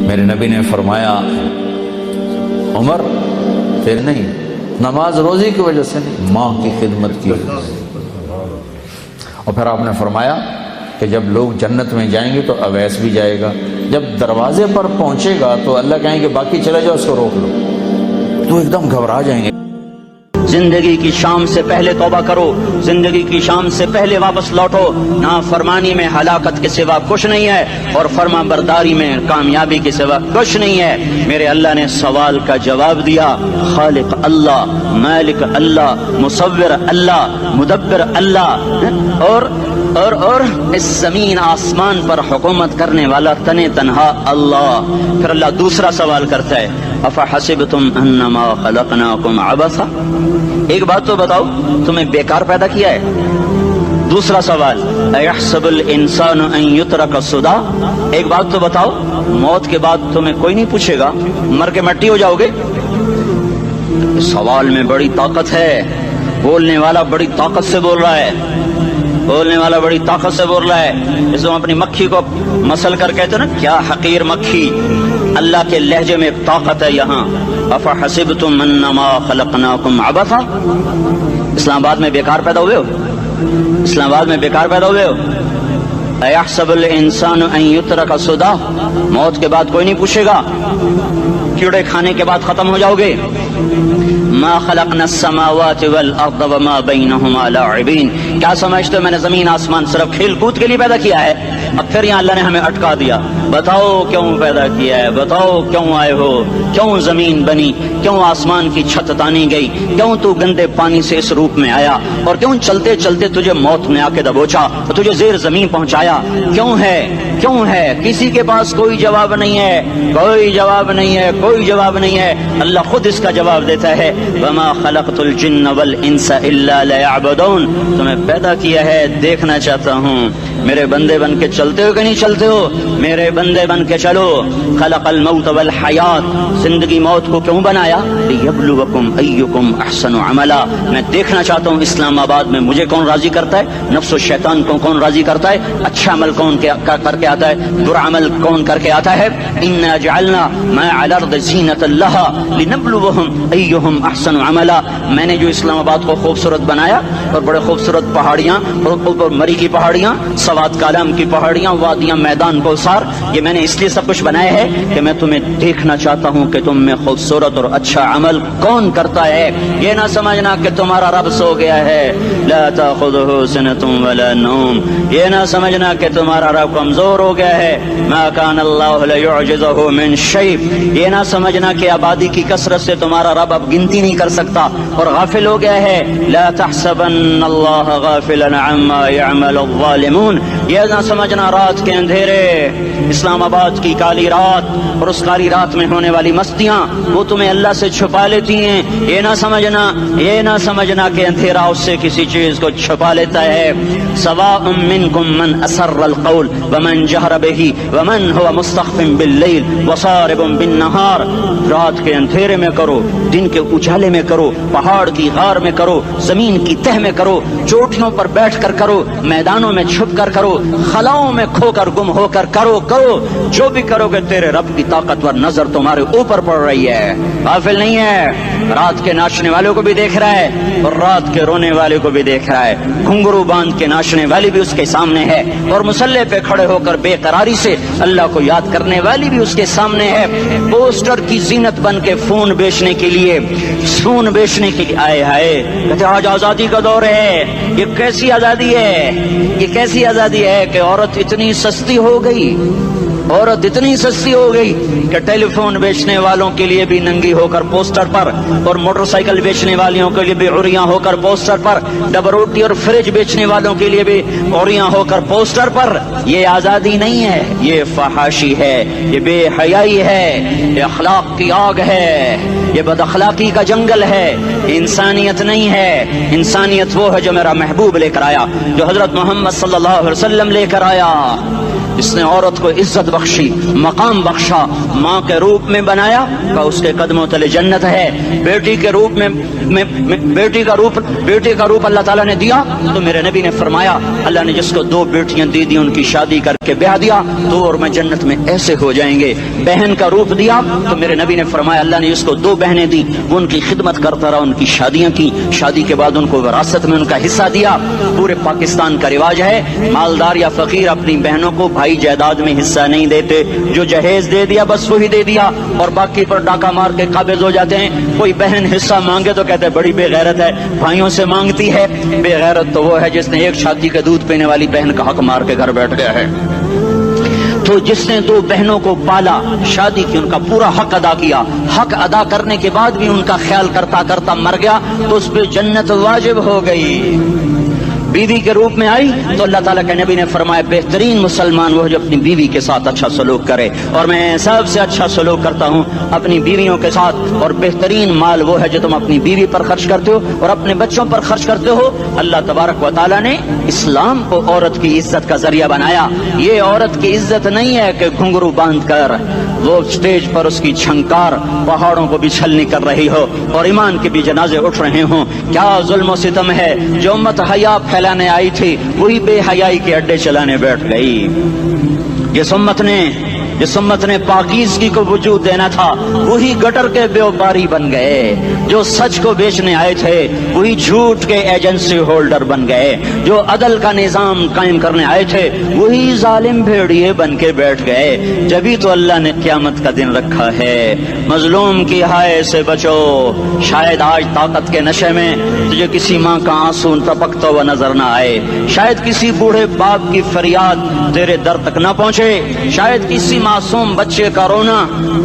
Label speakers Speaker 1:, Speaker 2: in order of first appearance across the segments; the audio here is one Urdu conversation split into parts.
Speaker 1: میرے نبی نے فرمایا عمر تیرے نہیں، نماز روزی کی وجہ سے نہیں، ماں کی خدمت کی وجہ سے۔ اور پھر آپ نے فرمایا کہ جب لوگ جنت میں جائیں گے تو اویس بھی جائے گا، جب دروازے پر پہنچے گا تو اللہ کہیں گے باقی چلے جاؤ، اس کو روک لو، تو ایک دم گھبرا جائیں گے۔
Speaker 2: زندگی کی شام سے پہلے توبہ کرو، زندگی کی شام سے پہلے واپس لوٹو۔ نافرمانی میں ہلاکت کے سوا کچھ نہیں ہے، اور فرما برداری میں کامیابی کے سوا کچھ نہیں ہے۔ میرے اللہ نے سوال کا جواب دیا، خالق اللہ، مالک اللہ، مصور اللہ، مدبر اللہ، اور اس زمین آسمان پر حکومت کرنے والا تنے تنہا اللہ۔ پھر اللہ دوسرا سوال کرتا ہے، افحسبتم انما خلقناکم عبثا، ایک بات تو بتاؤ تمہیں بیکار پیدا کیا ہے؟ دوسرا سوال، ایحسب الانسان ان یترک سدی، ایک بات تو بتاؤ موت کے بعد تمہیں کوئی نہیں پوچھے گا، مر کے مٹی ہو جاؤ گے؟ اس سوال میں بڑی طاقت ہے، بولنے والا بڑی طاقت سے بول رہا ہے، بولنے والا بڑی طاقت سے بول رہا ہے۔ اس میں اپنی مکھی کو مسل کر کہتے ہیں نا، کیا حقیر مکھی، اللہ کے لہجے میں ایک طاقت ہے یہاں۔ افحسبتم انما خلقناکم عبثا، اسلام آباد میں بیکار پیدا ہوئے ہو؟ اسلام آباد میں بیکار پیدا ہوئے ہو؟ ایحسب الانسان ان یترک سدی، موت کے بعد کوئی نہیں پوچھے گا، کیڑے کھانے کے بعد ختم ہو جاؤ گے۔ ما خلقنا السماوات والارض وما بینہما لاعبین، کیا سمجھتے ہو میں نے زمین آسمان صرف کھیل کود کے لیے پیدا کیا ہے؟ اب پھر یہاں اللہ نے ہمیں اٹکا دیا، بتاؤ کیوں پیدا کیا ہے، بتاؤ کیوں آئے ہو، کیوں زمین بنی، کیوں آسمان کی چھت تانی گئی، کیوں تو گندے پانی سے اس روپ میں آیا، اور کیوں چلتے چلتے تجھے موت نے آ کے دبوچا اور تجھے زیر زمین پہنچایا، کیوں ہے؟ کیوں ہے؟ کسی کے پاس کوئی جواب نہیں ہے، کوئی جواب نہیں ہے، کوئی جواب نہیں ہے، اللہ خود اس کا جواب دیتا ہے، وما خلقت الجن والانس الا لیعبدون، تمہیں پیدا کیا ہے دیکھنا چاہتا ہوں، میرے بندے بن کے چلتے ہو کہ نہیں چلتے ہو؟ میرے بندے بن کے چلو۔ خلق الموت والحیات، زندگی موت کو کیوں بنایا؟ لیبلوکم ایکم احسن عملا، میں دیکھنا چاہتا ہوں اسلام آباد میں مجھے کون راضی کرتا ہے، نفس و شیطان کو کون راضی کرتا ہے، اچھا عمل کون کر کے آتا ہے، برا عمل کون کر کے آتا ہے۔ انا جعلنا ما علی الارض زینۃ لها لنبلوہم ایہم احسن عملا، میں نے جو اسلام آباد کو خوبصورت بنایا، اور بڑے خوبصورت پہاڑیاں، اور اوپر مری کی پہاڑیاں، سوات کالام کی پہاڑیاں، وادیاں، میدان کوثر، یہ میں نے اس لیے سب کچھ بنایا ہے کہ میں تمہیں دیکھنا چاہتا ہوں کہ تم میں خوبصورت اور اچھا عمل کون کرتا ہے۔ یہ نہ سمجھنا کہ تمہارا رب سو گیا ہے، لا تاخذہ سنۃ ولا نوم، یہ نہ سمجھنا کہ تمہارا رب کمزور ہو گیا ہے، ما کان اللہ لیعجزہ من شیء، یہ نہ سمجھنا کہ آبادی کی کثرت سے تمہارا رب اب گنتی نہیں کر سکتا اور غافل ہو گیا ہے، لا تحسبن اللہ غافلا عما يعمل الظالمون، یہ نہ سمجھنا رات کے اندھیرے، اسلام آباد کی کالی رات اور اس کالی رات میں ہونے والی مستیاں وہ تمہیں اللہ سے چھپا لیتی ہیں، یہ نہ سمجھنا کہ اندھیرا اس سے کسی چیز کو چھپا لیتا ہے۔ سواء منکم من اسر القول ومن جہر به ومن هو مستخف باللیل وصارب بالنہار، رات کے اندھیرے میں کرو، دن کے اجالے میں کرو، پہاڑ کی غار میں کرو، زمین کی تہ میں کرو، چوٹیوں پر بیٹھ کر کرو، میدانوں میں چھپ کر کرو، خلاؤں میں کھو کر گم ہو کر کرو، جو بھی کرو گے تیرے رب کی طاقتور نظر تمہارے اوپر پڑ رہی ہے، غافل نہیں ہے، رات کے ناچنے والوں کو بھی دیکھ رہا ہے اور رات کے رونے والے کو بھی دیکھ رہا ہے، گھنگرو باندھ کے ناچنے والی بھی اس کے سامنے ہے، اور مسلح پہ کھڑے ہو کر بے قراری سے اللہ کو یاد کرنے والی بھی اس کے سامنے ہے، پوسٹر کی زینت بن کے فون بیچنے کے لیے آئے ہائے، کہتے آج آزادی کا دور ہے، یہ کیسی آزادی ہے کہ عورت اتنی سستی ہو گئی کہ ٹیلی فون بیچنے والوں کے لیے بھی ننگی ہو کر پوسٹر پر، اور موٹر سائیکل بیچنے والوں کے لیے بھی عریاں ہو کر پوسٹر پر، ڈبل روٹی اور فریج بیچنے والوں کے لیے بھی عریاں ہو کر پوسٹر پر۔ یہ آزادی نہیں ہے، یہ فحاشی ہے، یہ بے حیائی ہے، یہ اخلاق کی آگ ہے، یہ بد اخلاقی کا جنگل ہے، انسانیت نہیں ہے۔ انسانیت وہ ہے جو میرا محبوب لے کر آیا، جو حضرت محمد صلی اللہ علیہ وسلم لے کر آیا، اس نے عورت کو عزت بخشی، مقام بخشا، ماں کے روپ میں بنایا کہ اس کے قدموں تلے جنت ہے، بیٹی کے روپ میں بیٹی کا روپ اللہ تعالیٰ نے دیا تو میرے نبی نے فرمایا اللہ نے جس کو 2 بیٹیاں دی دی ان کی شادی کر کے بیاہ دیا تو اور میں جنت میں ایسے ہو جائیں گے۔ بہن کا روپ دیا تو میرے نبی نے فرمایا اللہ نے جس کو 2 بہنیں دی وہ ان کی خدمت کرتا رہا، ان کی شادیاں کی، شادی کے بعد ان کو وراثت میں ان کا حصہ دیا۔ پورے پاکستان کا رواج ہے مالدار یا فقیر اپنی بہنوں کو بھائی جائیداد میں حصہ نہیں دیتے، جو جہیز دے دیا بس وہی دے دیا اور باقی پر ڈاکہ مار کے قابض ہو جاتے ہیں۔ کوئی بہن حصہ مانگے تو کہتے ہیں بڑی بے غیرت ہے، بھائیوں سے مانگتی ہے۔ بے غیرت تو وہ ہے جس نے ایک چھاتی کا دودھ پینے والی بہن کا حق مار کے گھر بیٹھ گیا ہے۔ تو جس نے 2 بہنوں کو پالا، شادی کی، ان کا پورا حق ادا کیا، حق ادا کرنے کے بعد بھی ان کا خیال کرتا کرتا مر گیا تو اس پہ جنت واجب ہو گئی۔ بیوی کے روپ میں آئی تو اللہ تعالیٰ کے نبی نے فرمایا بہترین مسلمان وہ جو اپنی بیوی کے ساتھ اچھا سلوک کرے، اور میں سب سے اچھا سلوک کرتا ہوں اپنی بیویوں کے ساتھ، اور بہترین مال وہ ہے جو تم اپنی بیوی پر خرچ کرتے ہو اور اپنے بچوں پر خرچ کرتے ہو۔ اللہ تبارک و تعالیٰ نے اسلام کو عورت کی عزت کا ذریعہ بنایا۔ یہ عورت کی عزت نہیں ہے کہ گھنگرو باندھ کر وہ اسٹیج پر اس کی چھنکار پہاڑوں کو بھی چھلنی کر رہی ہو اور ایمان کے بھی جنازے اٹھ رہے ہوں۔ کیا ظلم و ستم ہے، جو امت حیا پھیلانے آئی تھی وہی بے حیائی کے اڈے چلانے بیٹھ گئی۔ جس امت نے پاکیزگی کو وجود دینا تھا وہی گٹر کے بیوپاری بن گئے، جو سچ کو بیچنے آئے تھے وہی جھوٹ کے ایجنسی ہولڈر بن گئے، جو عدل کا نظام قائم کرنے آئے تھے وہی ظالم بھیڑیے بن کے بیٹھ گئے۔ جبھی تو اللہ نے قیامت کا دن رکھا ہے۔ مظلوم کی ہائے سے بچو، شاید آج طاقت کے نشے میں تجھے کسی ماں کا آنسو ٹپکتا ہوا نظر نہ آئے، شاید کسی بوڑھے باپ کی فریاد تیرے در تک نہ پہنچے، شاید کسی معصوم بچے کا رونا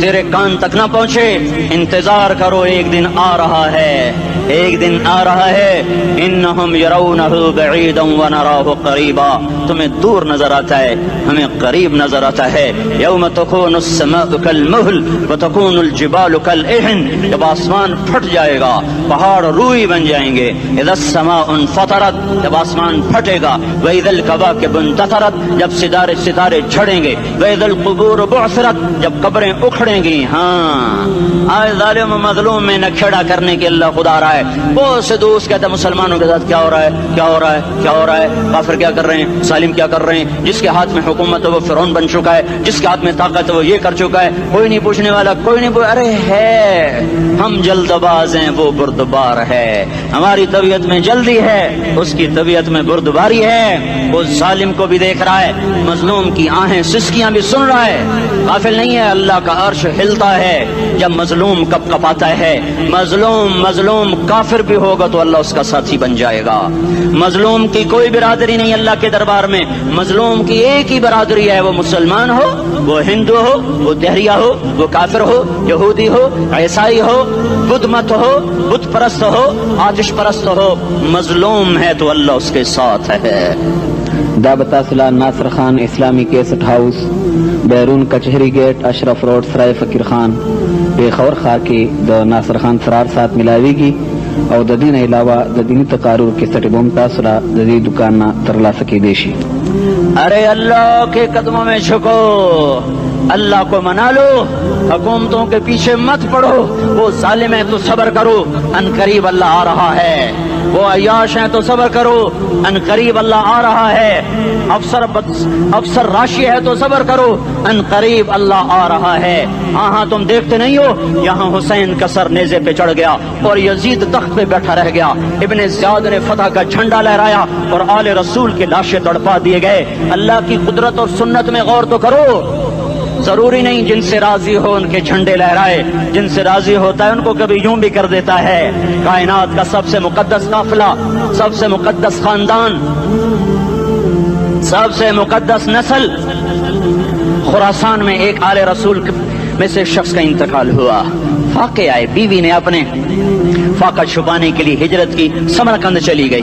Speaker 2: تیرے کان تک نہ پہنچے۔ انتظار کرو، ایک دن آ رہا ہے، ایک دن آ رہا ہے۔ انہم یرونہ بعیدا ونراہ قریبا، تمہیں دور نظر آتا ہے ہمیں قریب نظر آتا ہے۔ یوم تکون السماء کالمہل وتکون الجبال کالعہن، جب آسمان پھٹ جائے گا پہاڑ روئی بن جائیں گے۔ اذا السماء انفطرت، جب آسمان پھٹے گا۔ واذا الکواکب انتثرت، جب ستارے جھڑیں گے۔ واذا القبور بعثرت، جب قبریں اکھڑیں گی۔ ہاں آج ظالم و مظلوم میں نکھیڑا کرنے کے اللہ خدا رہا ہے۔ بہت سے دوست کہتے ہیں مسلمانوں کے ساتھ کیا ہو رہا ہے، کیا ہو رہا ہے، کیا ہو رہا ہے، کافر کیا کر رہے ہیں، ظالم کیا کر رہے ہیں، جس کے ہاتھ میں حکومت ہے وہ فرعون بن چکا ہے، جس کے ہاتھ میں طاقت ہے وہ یہ کر چکا ہے، کوئی نہیں پوچھنے والا، کوئی نہیں ارے ہے ہم جلد باز ہیں وہ بردبار ہے، ہماری طبیعت میں جلدی ہے اس کی طبیعت میں بردباری ہے۔ وہ ظالم کو بھی دیکھ رہا ہے، مظلوم کی آہیں سسکیاں بھی سن رہا ہے، غافل نہیں ہے۔ اللہ کا عرش ہلتا ہے جب مظلوم کپ کپاتا ہے۔ مظلوم کافر بھی ہوگا تو اللہ اس کا ساتھی بن جائے گا۔ مظلوم کی کوئی برادری نہیں اللہ کے دربار میں، مظلوم کی ایک ہی برادری ہے، وہ مسلمان ہو، وہ ہندو ہو، وہ دہریہ ہو، وہ کافر ہو، یہودی ہو، عیسائی ہو، بدھ مت ہو، بت پرست ہو، آتش پرست ہو، مظلوم ہے تو اللہ اس کے ساتھ ہے۔
Speaker 3: دا بتاثلا ناصر خان اسلامی کیسٹ ہاؤس، بیرون کچہری گیٹ، اشرف روڈ، سرائے فقیر خان، پیښور ښار کې د ناصر خان سرار سات ملاویږي او د دې نه علاوه د دینی تقارر کیسټ بم تاسو را د دې دکان نه ترلاسه کیدی شي۔
Speaker 2: ارے اللہ کے قدموں میں جھکو، اللہ کو منا لو، حکومتوں کے پیچھے مت پڑو، وہ ظالم ہے تو صبر کرو، ان قریب اللہ آ رہا ہے، وہ عیاش ہیں تو صبر کرو، ان قریب اللہ آ رہا ہے، افسر راشی ہے تو صبر کرو، ان قریب اللہ آ رہا ہے۔ ہاں تم دیکھتے نہیں ہو یہاں حسین کا سر نیزے پہ چڑھ گیا اور یزید تخت پہ بیٹھا رہ گیا، ابن زیاد نے فتح کا جھنڈا لہرایا اور آل رسول کے لاشیں تڑپا دیے گئے۔ اللہ کی قدرت اور سنت میں غور تو کرو، ضروری نہیں جن سے راضی ہو ان کے جھنڈے لہرائے، جن سے راضی ہوتا ہے ان کو کبھی یوں بھی کر دیتا ہے۔ کائنات کا سب سے مقدس قافلہ، سب سے مقدس خاندان، سب سے مقدس نسل، خراسان میں ایک آل رسول میں سے شخص کا انتقال ہوا، فاقے آئے، بیوی نے اپنے فاقہ چھپانے کے لیے ہجرت کی، سمرقند چلی گئی،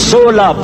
Speaker 2: 16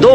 Speaker 2: 2